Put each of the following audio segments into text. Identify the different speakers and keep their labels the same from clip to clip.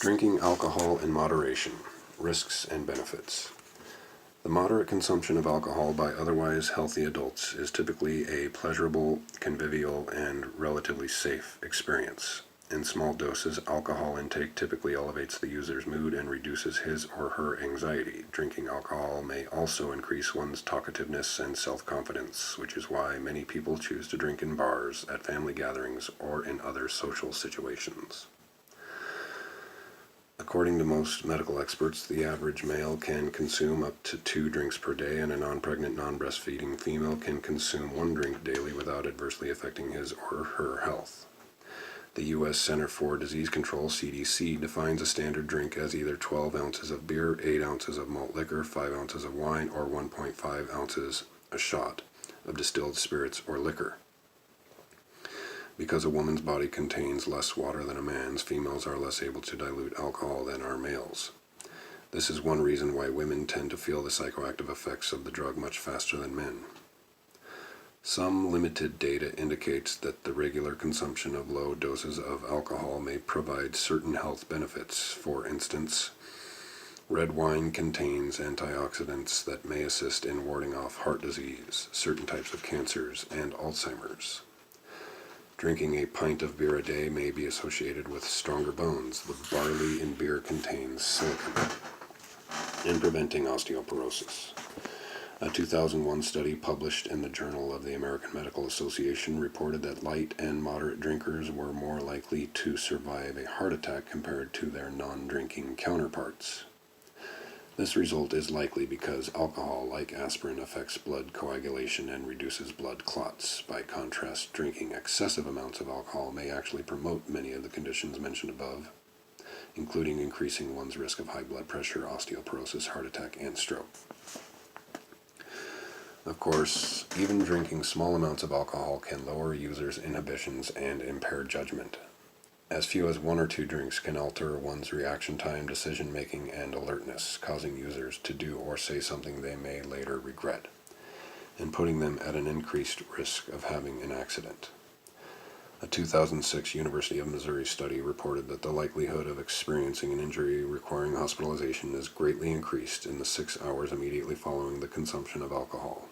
Speaker 1: Drinking alcohol in moderation, risks and benefits. The moderate consumption of alcohol by otherwise healthy adults is typically a pleasurable, convivial, and relatively safe experience. In small doses, alcohol intake typically elevates the user's mood and reduces his or her anxiety. Drinking alcohol may also increase one's talkativeness and self-confidence, which is why many people choose to drink in bars, at family gatherings, or in other social situations. According to most medical experts, the average male can consume up to 2 drinks per day, and a non-pregnant, non-breastfeeding female can consume 1 drink daily without adversely affecting his or her health. The U.S. Center for Disease Control, CDC, defines a standard drink as either 12 ounces of beer, 8 ounces of malt liquor, 5 ounces of wine, or 1.5 ounces a shot of distilled spirits or liquor. Because a woman's body contains less water than a man's, females are less able to dilute alcohol than are males. This is one reason why women tend to feel the psychoactive effects of the drug much faster than men. Some limited data indicates that the regular consumption of low doses of alcohol may provide certain health benefits. For instance, red wine contains antioxidants that may assist in warding off heart disease, certain types of cancers, and Alzheimer's. Drinking a pint of beer a day may be associated with stronger bones. The barley in beer contains silicon, in preventing osteoporosis. A 2001 study published in the Journal of the American Medical Association reported that light and moderate drinkers were more likely to survive a heart attack compared to their non-drinking counterparts. This result is likely because alcohol, like aspirin, affects blood coagulation and reduces blood clots. By contrast, drinking excessive amounts of alcohol may actually promote many of the conditions mentioned above, including increasing one's risk of high blood pressure, osteoporosis, heart attack, and stroke. Of course, even drinking small amounts of alcohol can lower users' inhibitions and impair judgment. As few as 1 or 2 drinks can alter one's reaction time, decision-making, and alertness, causing users to do or say something they may later regret, and putting them at an increased risk of having an accident. A 2006 University of Missouri study reported that the likelihood of experiencing an injury requiring hospitalization is greatly increased in the 6 hours immediately following the consumption of alcohol.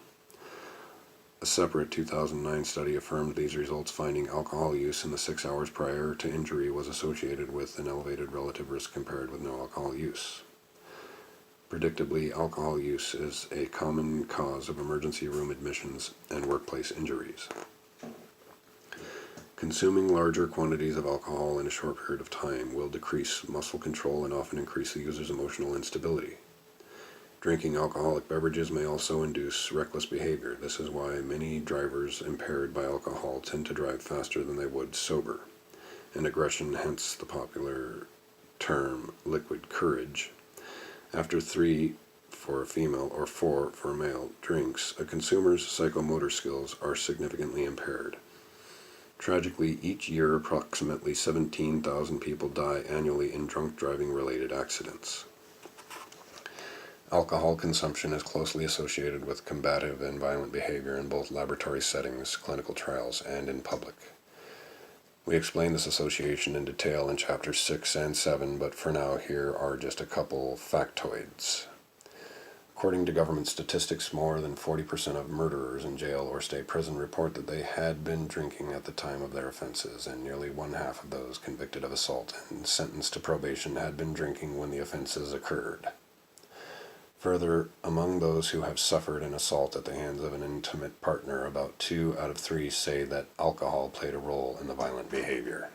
Speaker 1: A separate 2009 study affirmed these results, finding alcohol use in the 6 hours prior to injury was associated with an elevated relative risk compared with no alcohol use. Predictably, alcohol use is a common cause of emergency room admissions and workplace injuries. Consuming larger quantities of alcohol in a short period of time will decrease muscle control and often increase the user's emotional instability. Drinking alcoholic beverages may also induce reckless behavior. This is why many drivers impaired by alcohol tend to drive faster than they would sober. And aggression, hence the popular term liquid courage. After 3 for a female or 4 for a male drinks, a consumer's psychomotor skills are significantly impaired. Tragically, each year approximately 17,000 people die annually in drunk driving-related accidents. Alcohol consumption is closely associated with combative and violent behavior in both laboratory settings, clinical trials, and in public. We explain this association in detail in chapters 6 and 7, but for now here are just a couple factoids. According to government statistics, more than 40% of murderers in jail or state prison report that they had been drinking at the time of their offenses, and nearly 1/2 of those convicted of assault and sentenced to probation had been drinking when the offenses occurred. Further, among those who have suffered an assault at the hands of an intimate partner, about 2 out of 3 say that alcohol played a role in the violent behavior.